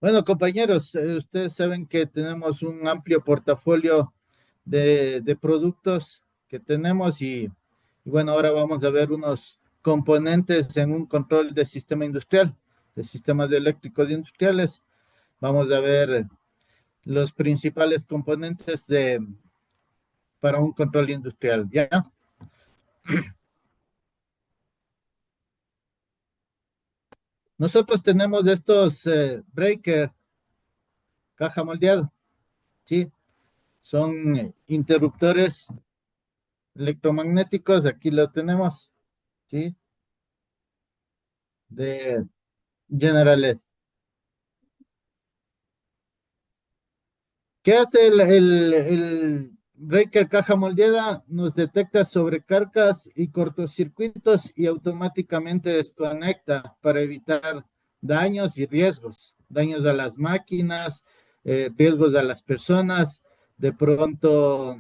Bueno, compañeros, ustedes saben que tenemos un amplio portafolio de productos que tenemos y bueno, ahora vamos a ver unos componentes en un control de sistema industrial, de sistemas eléctricos industriales. Vamos a ver los principales componentes para un control industrial, ¿ya? Nosotros tenemos estos breaker, caja moldeado, ¿sí? Son interruptores electromagnéticos, aquí lo tenemos, ¿sí? De generales. ¿Qué hace el breaker caja moldeada? Nos detecta sobrecargas y cortocircuitos y automáticamente desconecta para evitar daños y riesgos, daños a las máquinas, riesgos a las personas. De pronto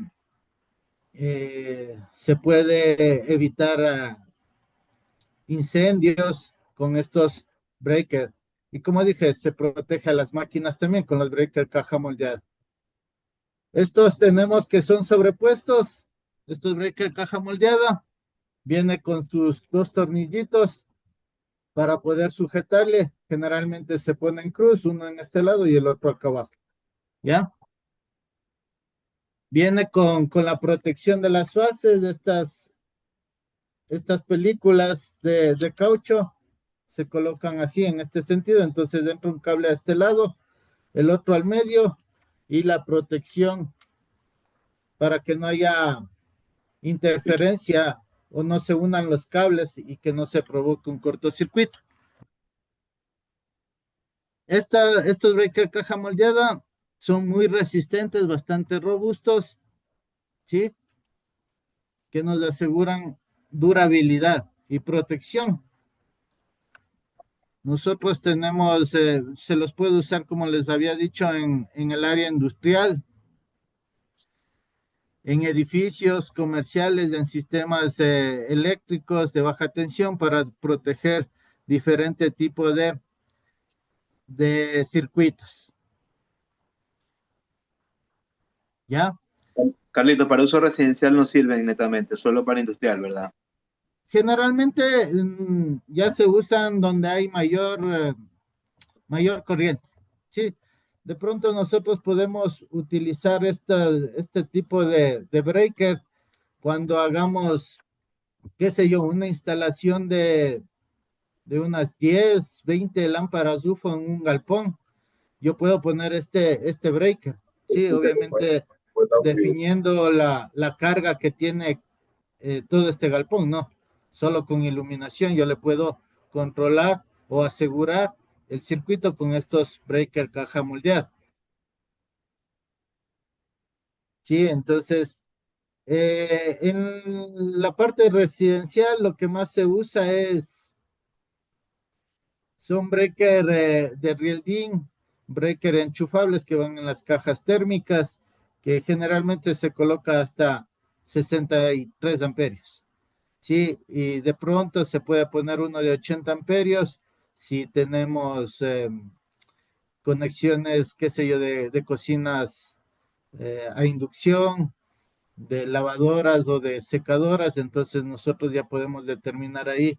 se puede evitar incendios con estos breakers. Y como dije, se protege a las máquinas también con los breakers caja moldeada. Estos tenemos que son sobrepuestos. Estos breakers caja moldeada. Viene con sus dos tornillitos para poder sujetarle. Generalmente se pone en cruz, uno en este lado y el otro acá abajo. ¿Ya? Viene con la protección de las fases de estas películas de caucho. Se colocan así en este sentido. Entonces entra un cable a este lado, el otro al medio y la protección para que no haya interferencia o no se unan los cables y que no se provoque un cortocircuito. Estos breakers caja moldeada son muy resistentes, bastante robustos, ¿sí? Que nos aseguran durabilidad y protección. Nosotros tenemos, se los puede usar, como les había dicho, en el área industrial, en edificios comerciales, en sistemas eléctricos de baja tensión para proteger diferente tipo de circuitos. ¿Ya? Carlito, para uso residencial no sirven netamente, solo para industrial, ¿verdad? Generalmente ya se usan donde hay mayor corriente. Sí, de pronto nosotros podemos utilizar este tipo de breaker cuando hagamos, qué sé yo, una instalación de unas 10 20 lámparas UFO en un galpón. Yo puedo poner este breaker. Sí, obviamente definiendo la carga que tiene todo este galpón, no. Solo con iluminación yo le puedo controlar o asegurar el circuito con estos breaker caja moldeada. Sí, entonces, en la parte residencial lo que más se usa son breaker de rielding, breaker enchufables que van en las cajas térmicas, que generalmente se coloca hasta 63 amperios. Sí, y de pronto se puede poner uno de 80 amperios si tenemos conexiones, qué sé yo, de cocinas a inducción, de lavadoras o de secadoras, entonces nosotros ya podemos determinar ahí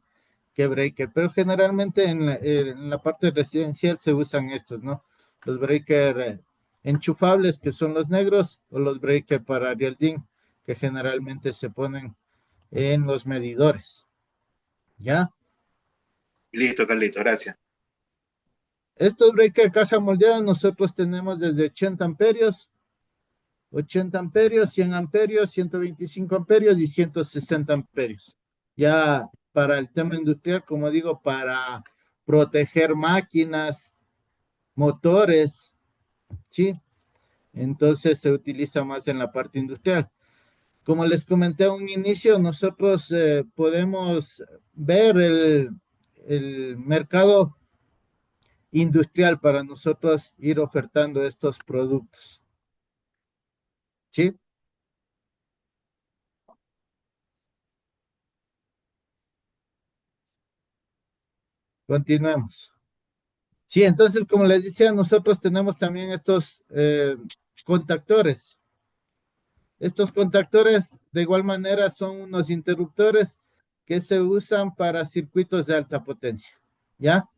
qué breaker. Pero generalmente en la parte residencial se usan estos, ¿no? Los breaker enchufables, que son los negros, o los breaker para rielding, que generalmente se ponen en los medidores. ¿Ya? Listo, Carlito, gracias. Estos breaker caja moldeada nosotros tenemos desde 80 amperios, 100 amperios, 125 amperios y 160 amperios. Ya para el tema industrial, como digo, para proteger máquinas, motores, ¿sí? Entonces se utiliza más en la parte industrial. Como les comenté a un inicio, nosotros podemos ver el mercado industrial para nosotros ir ofertando estos productos. ¿Sí? Continuemos. Sí, entonces, como les decía, nosotros tenemos también estos contactores. Estos contactores, de igual manera, son unos interruptores que se usan para circuitos de alta potencia, ¿ya?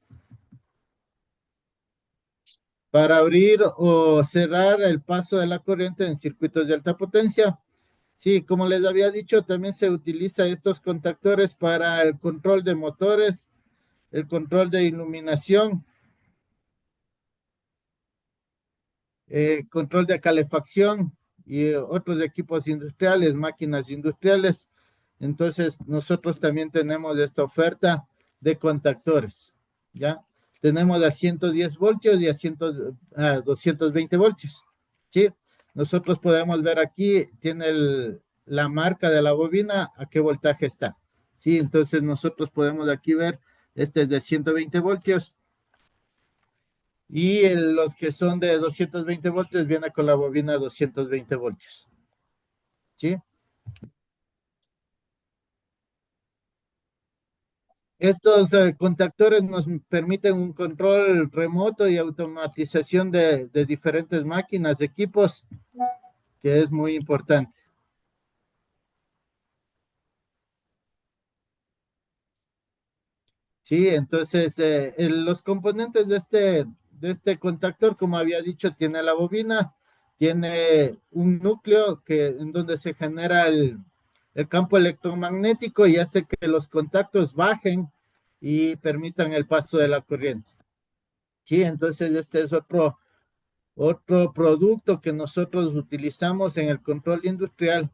Para abrir o cerrar el paso de la corriente en circuitos de alta potencia. Sí, como les había dicho, también se utiliza estos contactores para el control de motores, el control de iluminación, control de calefacción y otros equipos industriales, máquinas industriales. Entonces, nosotros también tenemos esta oferta de contactores, ¿ya? Tenemos a 110 voltios y a 220 voltios, ¿sí? Nosotros podemos ver aquí, tiene la marca de la bobina, a qué voltaje está, ¿sí? Entonces, nosotros podemos aquí ver, este es de 120 voltios, y los que son de 220 voltios viene con la bobina 220 voltios. ¿Sí? Estos contactores nos permiten un control remoto y automatización de diferentes máquinas, equipos, que es muy importante. Sí, entonces los componentes de este contactor, como había dicho, tiene la bobina, tiene un núcleo en donde se genera el campo electromagnético y hace que los contactos bajen y permitan el paso de la corriente. Sí, entonces este es otro producto que nosotros utilizamos en el control industrial,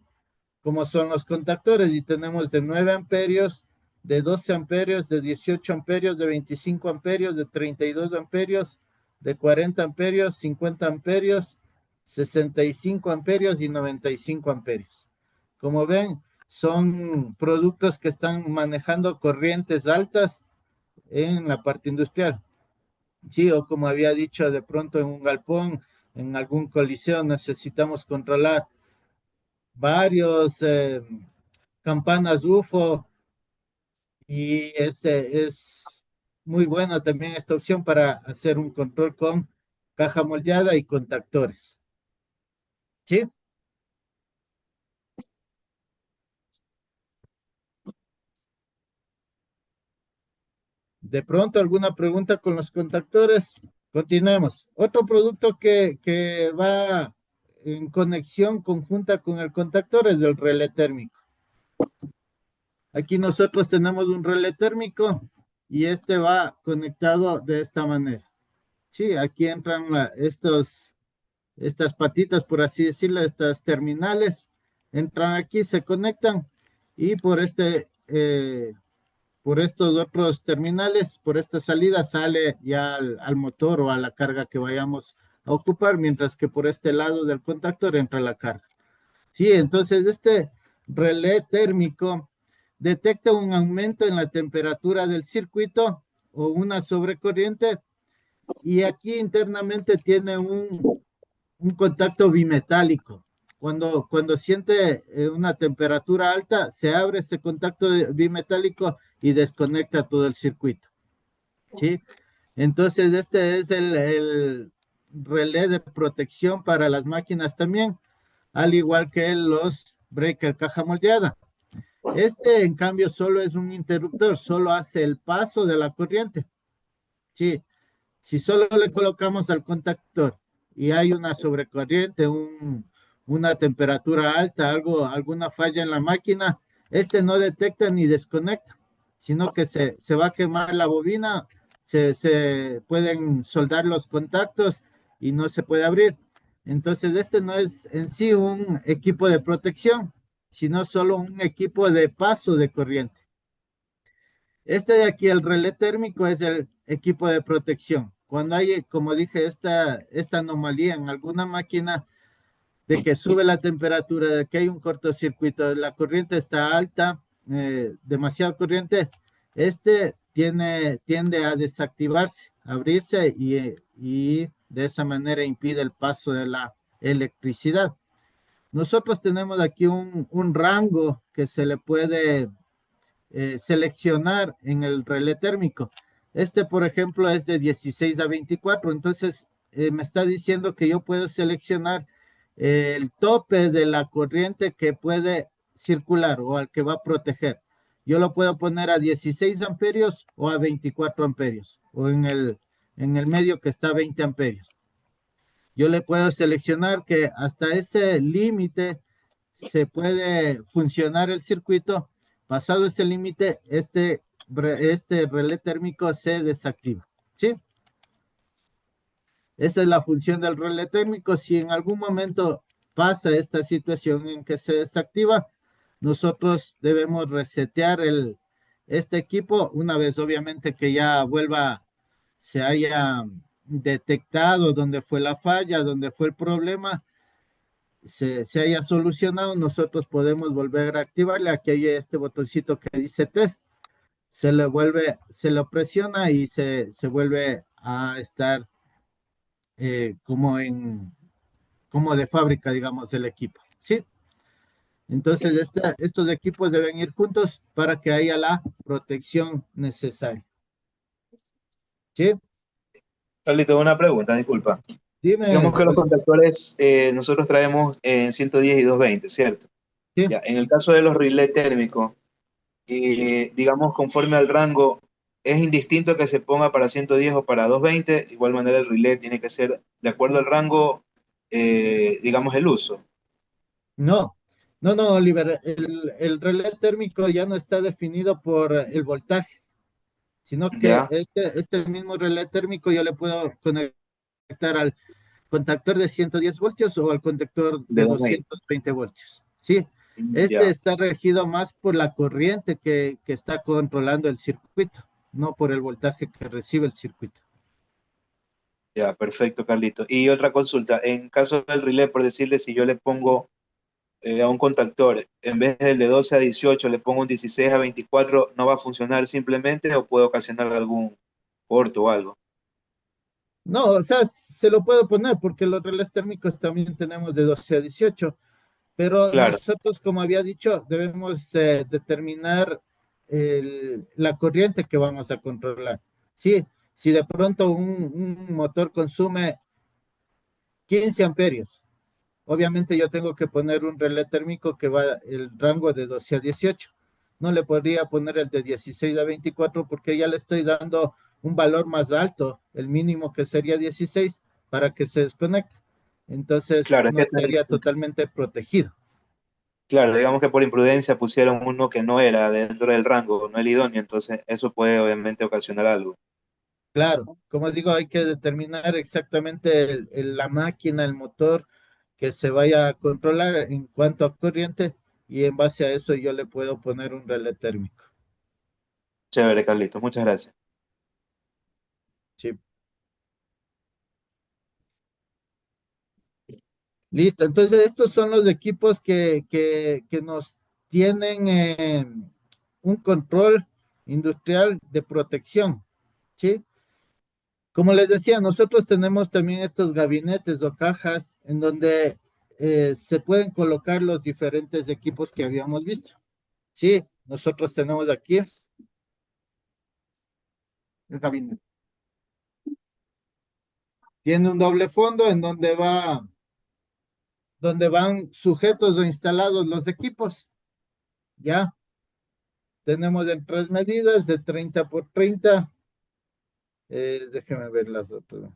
como son los contactores, y tenemos de 9 amperios, de 12 amperios, de 18 amperios, de 25 amperios, de 32 amperios, de 40 amperios, 50 amperios, 65 amperios y 95 amperios. Como ven, son productos que están manejando corrientes altas en la parte industrial. Sí, o como había dicho, de pronto en un galpón, en algún coliseo, necesitamos controlar varios campanas UFO y es muy buena también esta opción para hacer un control con caja moldeada y contactores. ¿Sí? De pronto alguna pregunta con los contactores. Continuemos. Otro producto que va en conexión conjunta con el contactor es el relé térmico. Aquí nosotros tenemos un relé térmico y este va conectado de esta manera. Sí, aquí entran estas patitas, por así decirlo, estas terminales, entran aquí, se conectan y por estos otros terminales, por esta salida sale ya al motor o a la carga que vayamos a ocupar, mientras que por este lado del contactor entra la carga. Sí, entonces este relé térmico detecta un aumento en la temperatura del circuito o una sobrecorriente y aquí internamente tiene un contacto bimetálico. Cuando siente una temperatura alta, se abre ese contacto bimetálico y desconecta todo el circuito. ¿Sí? Entonces, este es el relé de protección para las máquinas también, al igual que los breaker caja moldeada. Este, en cambio, solo es un interruptor, solo hace el paso de la corriente. Sí, si solo le colocamos al contactor y hay una sobrecorriente, una temperatura alta, alguna falla en la máquina, este no detecta ni desconecta, sino que se va a quemar la bobina, se pueden soldar los contactos y no se puede abrir. Entonces, este no es en sí un equipo de protección, sino solo un equipo de paso de corriente. Este de aquí, el relé térmico, es el equipo de protección. Cuando hay, como dije, esta anomalía en alguna máquina de que sube la temperatura, de que hay un cortocircuito, la corriente está alta, demasiado corriente, este tiende a desactivarse, abrirse y de esa manera impide el paso de la electricidad. Nosotros tenemos aquí un rango que se le puede seleccionar en el relé térmico. Este, por ejemplo, es de 16 a 24. Entonces, me está diciendo que yo puedo seleccionar el tope de la corriente que puede circular o al que va a proteger. Yo lo puedo poner a 16 amperios o a 24 amperios o en el medio que está a 20 amperios. Yo le puedo seleccionar que hasta ese límite se puede funcionar el circuito. Pasado ese límite, este relé térmico se desactiva. ¿Sí? Esa es la función del relé térmico. Si en algún momento pasa esta situación en que se desactiva, nosotros debemos resetear este equipo una vez obviamente que ya vuelva, se haya detectado dónde fue la falla, dónde fue el problema, se haya solucionado, nosotros podemos volver a activarle. Aquí hay este botoncito que dice test, se lo presiona y se vuelve a estar como de fábrica, digamos, el equipo. ¿Sí? Entonces, estos equipos deben ir juntos para que haya la protección necesaria. ¿Sí? Carlito, una pregunta, disculpa. Dime, Digamos que los contactores nosotros traemos en 110 y 220, ¿cierto? ¿sí? Ya, en el caso de los relés térmicos, digamos, conforme al rango, es indistinto que se ponga para 110 o para 220, de igual manera el relé tiene que ser de acuerdo al rango, digamos, el uso. No, no, Oliver, el relé térmico ya no está definido por el voltaje, sino que Ya, este mismo relé térmico yo le puedo conectar al contactor de 110 voltios o al contactor de de 220. 220 voltios. Sí, este Ya, está regido más por la corriente que está controlando el circuito, no por el voltaje que recibe el circuito. ya, perfecto, Carlito. Y otra consulta, en caso del relé, por decirle, si yo le pongo a un contactor, en vez del de 12 a 18, le pongo un 16 a 24, ¿no va a funcionar simplemente o puede ocasionar algún corto o algo? No, o sea, se lo puedo poner porque los relés térmicos también tenemos de 12 a 18, pero Claro, nosotros, como había dicho, debemos determinar la corriente que vamos a controlar. Sí, si de pronto un motor consume 15 amperios, obviamente yo tengo que poner un relé térmico que va el rango de 12 a 18. No le podría poner el de 16 a 24 porque ya le estoy dando un valor más alto, el mínimo que sería 16, para que se desconecte. Entonces claro, es no que estaría totalmente protegido. claro, digamos que por imprudencia pusieron uno que no era dentro del rango, no el idóneo, entonces eso puede obviamente ocasionar algo. Claro, como digo, hay que determinar exactamente la máquina, el motor que se vaya a controlar en cuanto a corriente y en base a eso yo le puedo poner un relé térmico. Chévere, Carlitos, muchas gracias. Sí. Listo, entonces estos son los equipos que nos tienen un control industrial de protección, ¿sí? Como les decía, nosotros tenemos también estos gabinetes o cajas en donde se pueden colocar los diferentes equipos que habíamos visto. Sí, nosotros tenemos aquí el gabinete. Tiene un doble fondo en donde van sujetos o instalados los equipos. Ya tenemos en tres medidas de 30 por 30. Déjeme ver las otras.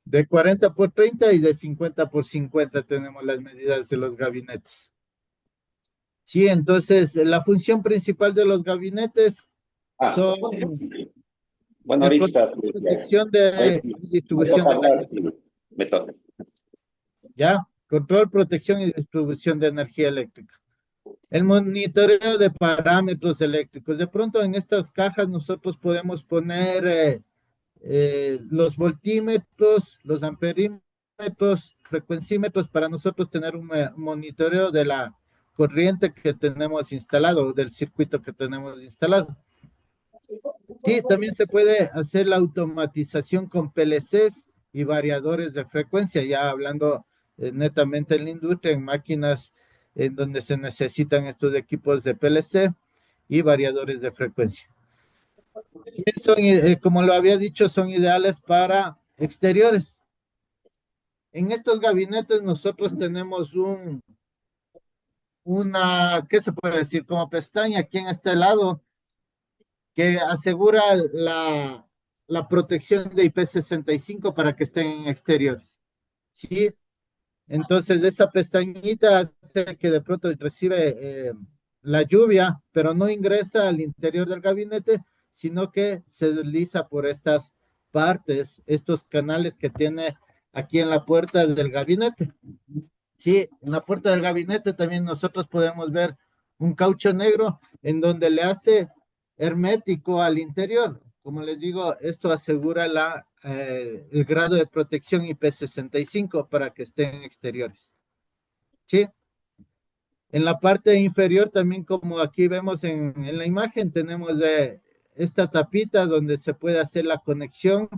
De 40 por 30 y de 50 por 50 tenemos las medidas de los gabinetes. Sí, entonces la función principal de los gabinetes Ah, son bueno, de ahorita protección hoy y me distribución toca de hablar, energía. me toca. Ya, control, protección y distribución de energía eléctrica. El monitoreo de parámetros eléctricos. De pronto en estas cajas nosotros podemos poner los voltímetros, los amperímetros, frecuencímetros para nosotros tener un monitoreo de la corriente que tenemos instalado, del circuito que tenemos instalado. Sí, también se puede hacer la automatización con PLCs y variadores de frecuencia, ya hablando netamente en la industria, en máquinas en donde se necesitan estos equipos de PLC y variadores de frecuencia. Y son, como lo había dicho, son ideales para exteriores. En estos gabinetes nosotros tenemos una, ¿qué se puede decir? Como pestaña aquí en este lado que asegura la protección de IP65 para que estén en exteriores. ¿Sí? Entonces, esa pestañita hace que de pronto recibe la lluvia, pero no ingresa al interior del gabinete, sino que se desliza por estas partes, estos canales que tiene aquí en la puerta del gabinete. Sí, en la puerta del gabinete también nosotros podemos ver un caucho negro en donde le hace hermético al interior. Como les digo, esto asegura el grado de protección IP65 para que estén exteriores. Sí. En la parte inferior también, como aquí vemos en la imagen, tenemos esta tapita donde se puede hacer la conexión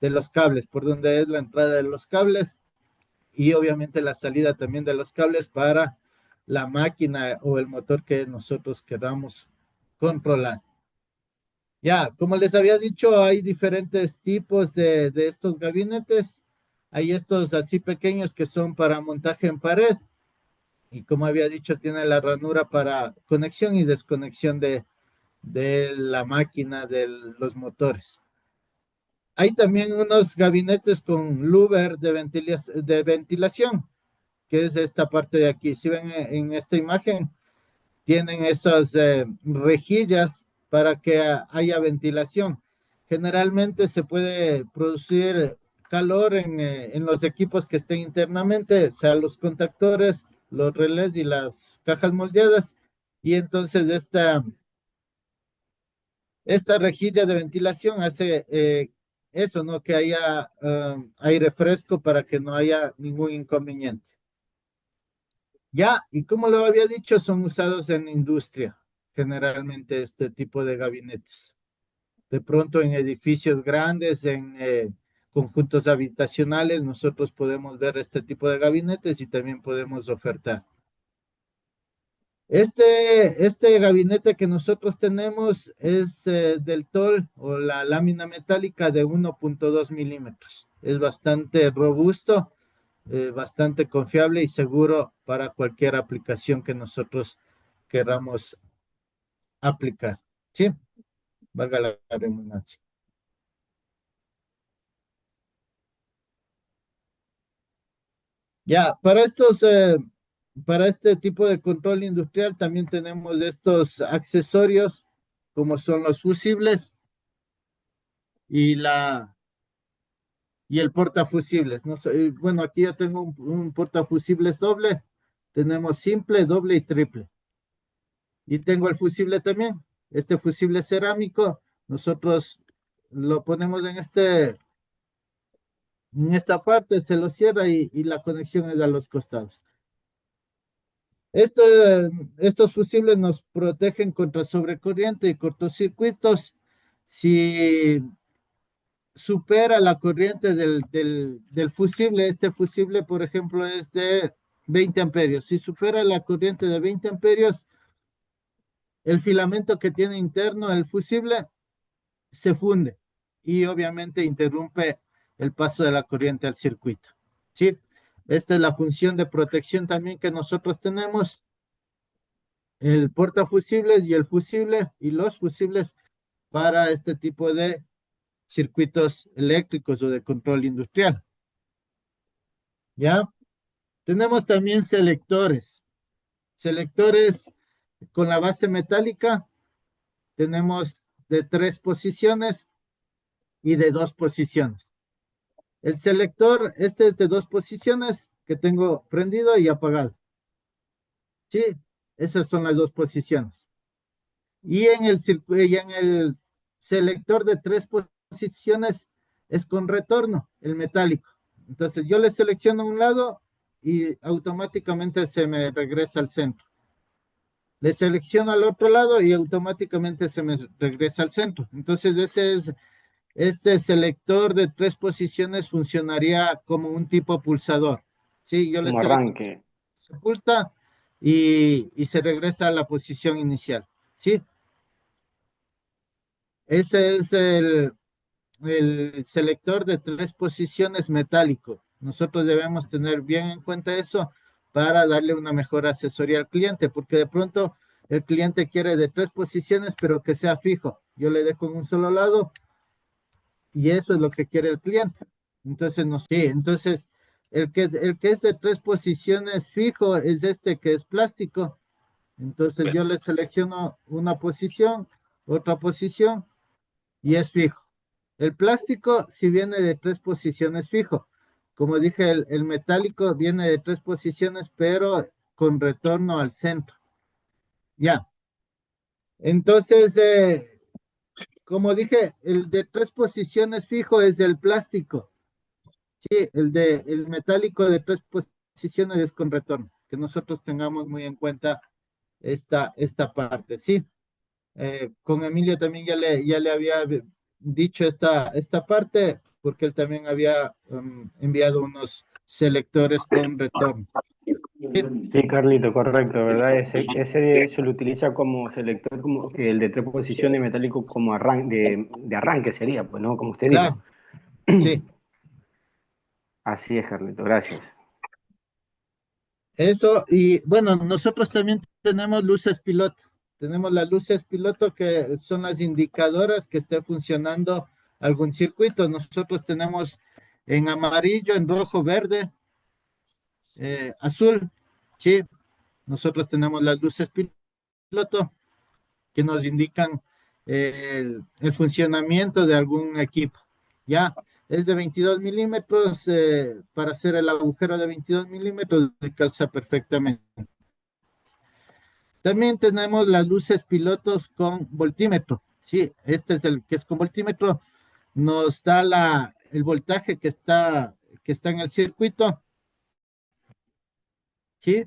de los cables, por donde es la entrada de los cables y obviamente la salida también de los cables para la máquina o el motor que nosotros queramos controlar. Ya, como les había dicho, hay diferentes tipos de estos gabinetes. Hay estos así pequeños que son para montaje en pared. Y como había dicho, tiene la ranura para conexión y desconexión de la máquina, de los motores. Hay también unos gabinetes con louver de ventilación, que es esta parte de aquí. Si ven en esta imagen, tienen esas rejillas para que haya ventilación. Generalmente se puede producir calor en los equipos que estén internamente, sea los contactores, los relés y las cajas moldeadas. Y entonces esta rejilla de ventilación hace eso, ¿no? Que haya aire fresco para que no haya ningún inconveniente. Ya, y como lo había dicho, son usados en industria, generalmente este tipo de gabinetes. De pronto en edificios grandes, en conjuntos habitacionales, nosotros podemos ver este tipo de gabinetes y también podemos ofertar. Este gabinete que nosotros tenemos es del TOL o la lámina metálica de 1.2 milímetros. Es bastante robusto, bastante confiable y seguro para cualquier aplicación que nosotros queramos aplicar. ¿Sí? Valga la redundancia. Ya, para este tipo de control industrial también tenemos estos accesorios como son los fusibles y y el portafusibles. No sé, bueno, aquí yo tengo un portafusibles doble. Tenemos simple, doble y triple. Y tengo el fusible también. Este fusible cerámico, nosotros lo ponemos en esta parte, se lo cierra y la conexión es a los costados. Esto, estos fusibles nos protegen contra sobrecorriente y cortocircuitos. Si supera la corriente del fusible, este fusible, por ejemplo, es de 20 amperios. Si supera la corriente de 20 amperios, el filamento que tiene interno el fusible se funde y obviamente interrumpe el paso de la corriente al circuito. ¿Sí? Esta es la función de protección también que nosotros tenemos. El portafusibles y el fusible y los fusibles para este tipo de circuitos eléctricos o de control industrial. ¿Ya? Tenemos también selectores. Selectores con la base metálica. Tenemos de 3 posiciones y de 2 posiciones. El selector, este es de 2 posiciones que tengo prendido y apagado. Sí, esas son las 2 posiciones. Y en el selector de 3 posiciones es con retorno, el metálico. Entonces yo le selecciono un lado y automáticamente se me regresa al centro. Le selecciono al otro lado y automáticamente se me regresa al centro. Entonces este selector de 3 posiciones funcionaría como un tipo pulsador. Sí, yo le Un selecciono, arranque. se pulsa, y se regresa a la posición inicial, ¿sí? Ese es el selector de 3 posiciones metálico. Nosotros debemos tener bien en cuenta eso para darle una mejor asesoría al cliente, porque de pronto el cliente quiere de 3 posiciones, pero que sea fijo. Yo le dejo en un solo lado y eso es lo que quiere el cliente. Entonces, no sé, entonces el que es de 3 posiciones fijo es este que es plástico. Entonces yo le selecciono una posición, otra posición y es fijo. El plástico si viene de 3 posiciones fijo. Como dije, el metálico viene de 3 posiciones, pero con retorno al centro. Ya. Entonces, como dije, el de 3 posiciones fijo es el plástico. Sí, el metálico de 3 posiciones es con retorno. Que nosotros tengamos muy en cuenta esta parte. Sí. Con Emilio también ya le había dicho esta parte, porque él también había enviado unos selectores con retorno. Sí, Carlito, correcto, ¿verdad? Ese se lo utiliza como selector, como que el de 3 posiciones metálico como de arranque sería, pues, ¿no? Como usted dijo. Claro, sí. Así es, Carlito, gracias. Eso, y bueno, nosotros también tenemos luces piloto. Tenemos las luces piloto que son las indicadoras que esté funcionando algún circuito. Nosotros tenemos en amarillo, en rojo, verde, azul. Sí, nosotros tenemos las luces piloto que nos indican el funcionamiento de algún equipo. Ya, es de 22 milímetros, para hacer el agujero de 22 milímetros, de calza perfectamente. También tenemos las luces pilotos con voltímetro. Sí, este es el que es con voltímetro. Nos da el voltaje que está en el circuito. Sí,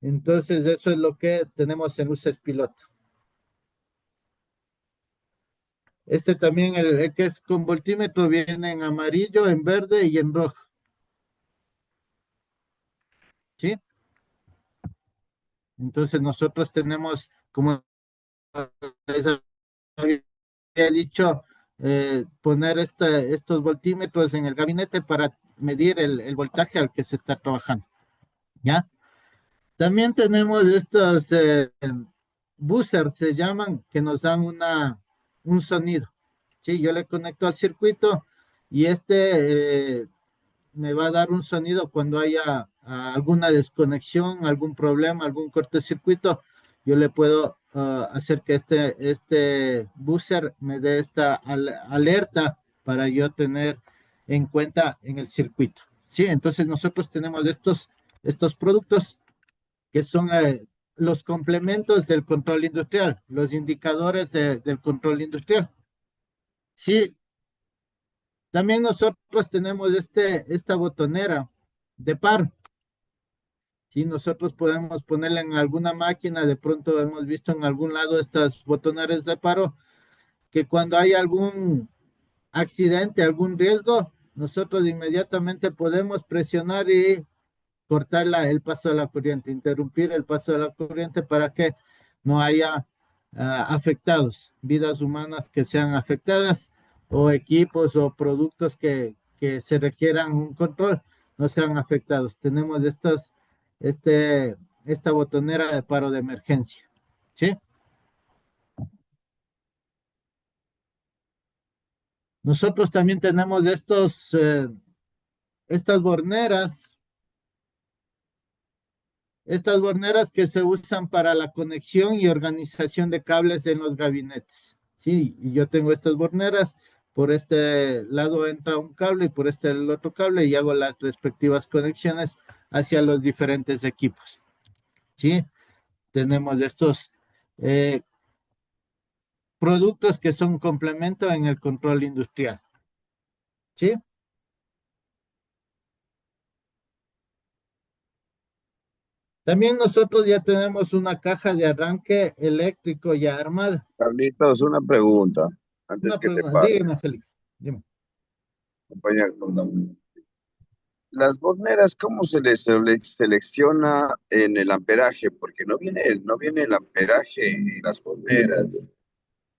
entonces eso es lo que tenemos en luces piloto. Este también, el que es con voltímetro, viene en amarillo, en verde y en rojo. ¿Sí? Entonces nosotros tenemos, como les había dicho, poner estos voltímetros en el gabinete para medir el voltaje al que se está trabajando. ¿Ya? También tenemos estos buzzers, se llaman, que nos dan un sonido. Sí, yo le conecto al circuito y me va a dar un sonido cuando haya alguna desconexión, algún problema, algún cortocircuito. Yo le puedo hacer que este buzzer me dé esta alerta para yo tener en cuenta en el circuito. Sí, entonces nosotros tenemos estos productos que son los complementos del control industrial, los indicadores del control industrial. Sí, también nosotros tenemos esta botonera de par. Si nosotros podemos ponerla en alguna máquina, de pronto hemos visto en algún lado estas botoneras de paro, que cuando hay algún accidente, algún riesgo, nosotros inmediatamente podemos presionar y cortar el paso de la corriente, interrumpir el paso de la corriente para que no haya afectados, vidas humanas que sean afectadas o equipos o productos que se requieran un control no sean afectados. Tenemos este, esta botonera de paro de emergencia. ¿Sí? Nosotros también tenemos estas borneras que se usan para la conexión y organización de cables en los gabinetes. Sí, y yo tengo estas borneras. Por este lado entra un cable y por este el otro cable y hago las respectivas conexiones hacia los diferentes equipos. Sí, tenemos estos eh, productos que son complemento en el control industrial. Sí, también nosotros ya tenemos una caja de arranque eléctrico ya armada. Carlitos, una pregunta antes Una que te pregunta, pase, dígame, Félix. Dime. compañero. las borneras, ¿cómo se les selecciona en el amperaje? Porque no viene el amperaje en las borneras.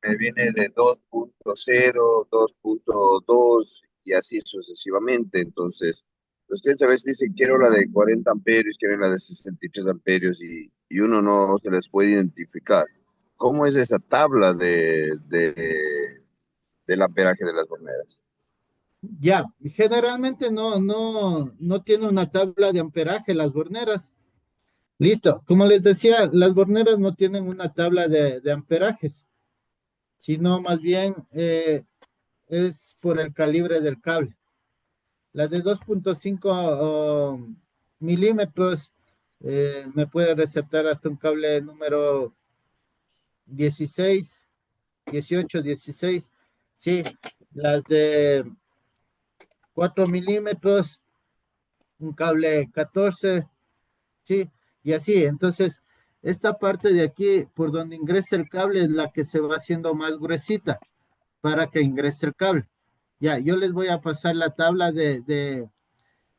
Me viene de 2.0, 2.2 y así sucesivamente. Entonces, ustedes a veces dicen, quiero la de 40 amperios, quiero la de 63 amperios y uno no se les puede identificar. ¿Cómo es esa tabla del amperaje de las borneras? Ya, generalmente no tiene una tabla de amperaje las borneras. Listo, como les decía, las borneras no tienen una tabla de amperajes, sino más bien es por el calibre del cable. La de 2.5 milímetros me puede receptar hasta un cable número 16, 18, 16. Sí, las de 4 milímetros, un cable 14, sí, y así. Entonces, esta parte de aquí, por donde ingresa el cable, es la que se va haciendo más gruesita para que ingrese el cable. Ya, yo les voy a pasar la tabla de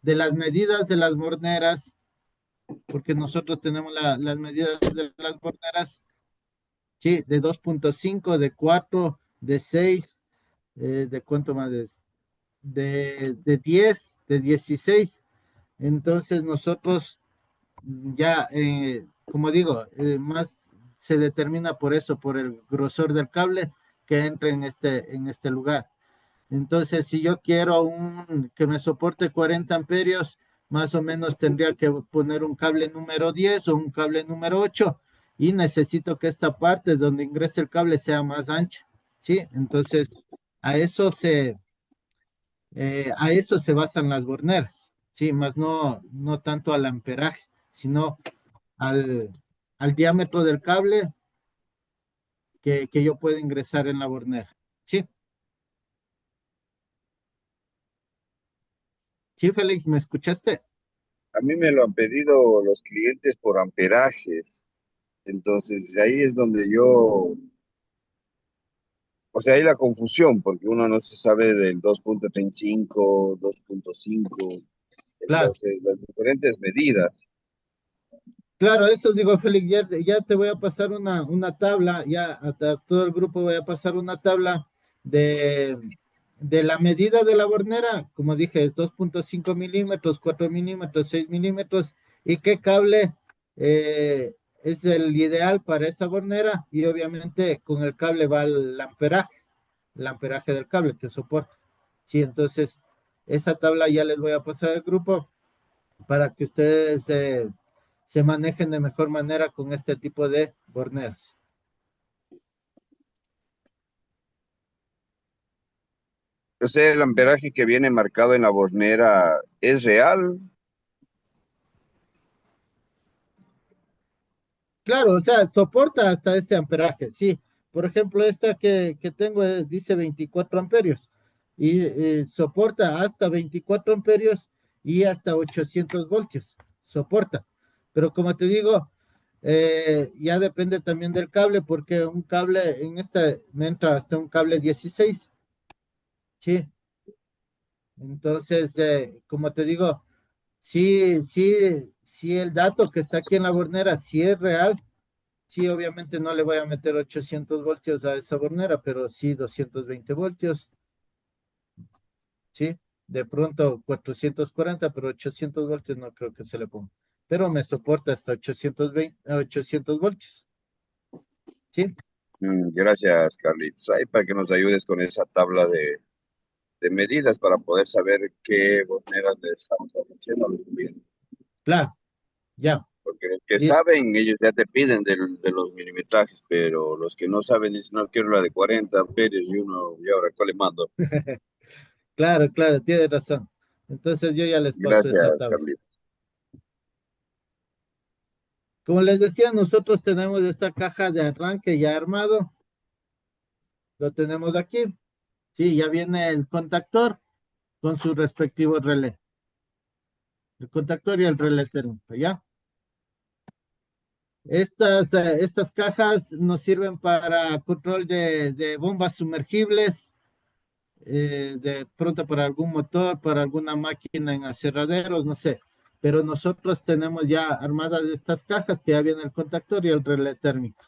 las medidas de las borneras, porque nosotros tenemos las medidas de las borneras, sí, de 2.5, de 4, de 6, de cuánto más es, de 10, de 16. Entonces nosotros ya, como digo, más se determina por eso, por el grosor del cable que entre en este lugar. Entonces, si yo quiero que me soporte 40 amperios, más o menos tendría que poner un cable número 10 o un cable número 8 y necesito que esta parte donde ingrese el cable sea más ancha, ¿sí? Entonces, a eso a eso se basan las borneras, ¿sí? Más no tanto al amperaje, sino al, al diámetro del cable que yo puedo ingresar en la bornera, ¿sí? Sí, Félix, ¿me escuchaste? A mí me lo han pedido los clientes por amperajes. Entonces, ahí es donde o sea, hay la confusión, porque uno no se sabe del 2.35, 2.5, Claro. entonces las diferentes medidas. Claro, eso digo, Félix, ya te voy a pasar una tabla, ya a todo el grupo voy a pasar una tabla de, de la medida de la bornera, como dije, es 2.5 milímetros, 4 milímetros, 6 milímetros, y qué cable es el ideal para esa bornera, y obviamente con el cable va el amperaje del cable que soporta. Sí, entonces, esa tabla ya les voy a pasar al grupo para que ustedes se manejen de mejor manera con este tipo de borneos. O sea, el amperaje que viene marcado en la bornera es real. Claro, o sea, soporta hasta ese amperaje, sí. Por ejemplo, esta que tengo dice 24 amperios y soporta hasta 24 amperios y hasta 800 voltios. Soporta. Pero como te digo, ya depende también del cable, porque un cable en esta me entra hasta un cable 16, sí. Entonces, como te digo, sí, el dato que está aquí en la bornera, sí es real. Sí, obviamente no le voy a meter 800 voltios a esa bornera, pero sí 220 voltios, sí. De pronto 440, pero 800 voltios no creo que se le ponga. Pero me soporta hasta 800 voltios, sí. Gracias, Carlitos. Ahí para que nos ayudes con esa tabla de medidas para poder saber qué borneras le estamos ofreciendo a los clientes. Claro, ya, Porque los que listo. saben, ellos ya te piden de los milimetrajes, pero los que no saben dicen, no quiero la de 40 amperios y uno, y ahora, ¿cuál le mando? Claro, claro, tiene razón. Entonces yo ya les paso esa Gracias, tabla. Carlitos. Como les decía, nosotros tenemos esta caja de arranque ya armado. Lo tenemos aquí. Sí, ya viene el contactor con su respectivo relé. El contactor y el relé térmico, ¿ya? Estas cajas nos sirven para control de bombas sumergibles, de pronto para algún motor, para alguna máquina en aserraderos, no sé. Pero nosotros tenemos ya armadas estas cajas que ya viene el contactor y el relé térmico.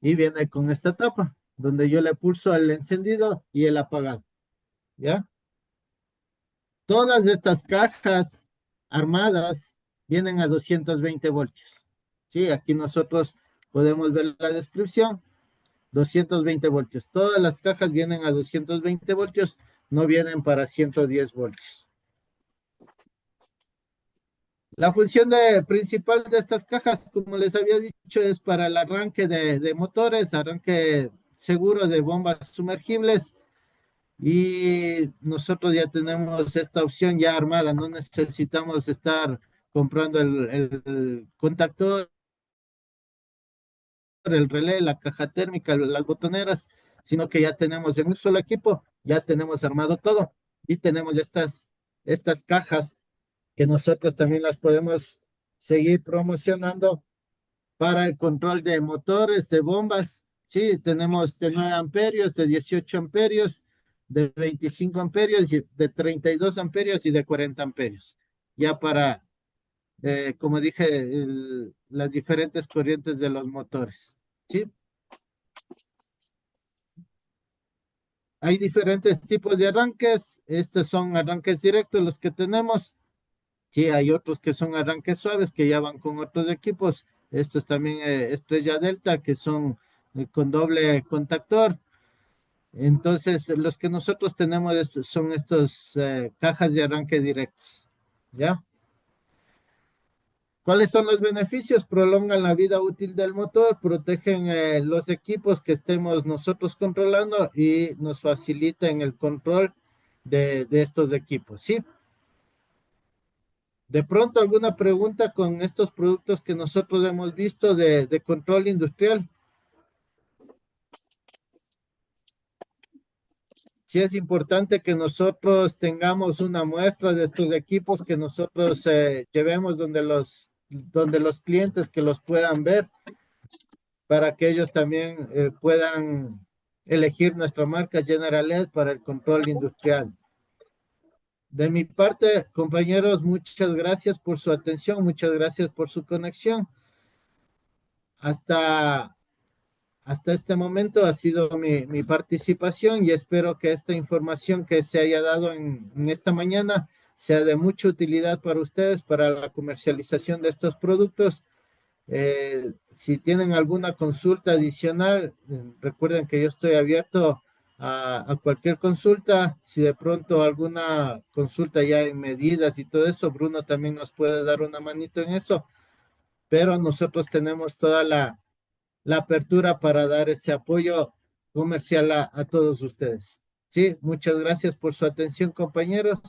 Y viene con esta tapa, donde yo le pulso el encendido y el apagado. ¿Ya? Todas estas cajas armadas vienen a 220 voltios. Sí, aquí nosotros podemos ver la descripción. 220 voltios. Todas las cajas vienen a 220 voltios, no vienen para 110 voltios. La función principal de estas cajas, como les había dicho, es para el arranque de motores, arranque seguro de bombas sumergibles. Y nosotros ya tenemos esta opción ya armada, no necesitamos estar comprando el contactor, el relé, la caja térmica, las botoneras, sino que ya tenemos en un solo equipo, ya tenemos armado todo y tenemos estas cajas que nosotros también las podemos seguir promocionando para el control de motores, de bombas. Sí, tenemos de 9 amperios, de 18 amperios, de 25 amperios, de 32 amperios y de 40 amperios. Ya para, como dije, las diferentes corrientes de los motores. ¿Sí? Hay diferentes tipos de arranques. Estos son arranques directos los que tenemos. Sí, hay otros que son arranques suaves que ya van con otros equipos. Estos también Estrella Delta que son con doble contactor. Entonces, los que nosotros tenemos son estos cajas de arranque directos. ¿Ya? ¿Cuáles son los beneficios? Prolongan la vida útil del motor, protegen los equipos que estemos nosotros controlando y nos facilitan el control de estos equipos, ¿sí? De pronto, ¿alguna pregunta con estos productos que nosotros hemos visto de control industrial? Sí es importante que nosotros tengamos una muestra de estos equipos que nosotros llevemos donde los clientes que los puedan ver para que ellos también puedan elegir nuestra marca General Ed para el control industrial. De mi parte, compañeros, muchas gracias por su atención, muchas gracias por su conexión. Hasta este momento ha sido mi participación y espero que esta información que se haya dado en esta mañana sea de mucha utilidad para ustedes, para la comercialización de estos productos. Si tienen alguna consulta adicional, recuerden que yo estoy abierto a cualquier consulta. Si de pronto alguna consulta ya en medidas y todo eso, Bruno también nos puede dar una manito en eso, pero nosotros tenemos toda la apertura para dar ese apoyo comercial a todos ustedes. Sí, muchas gracias por su atención, compañeros.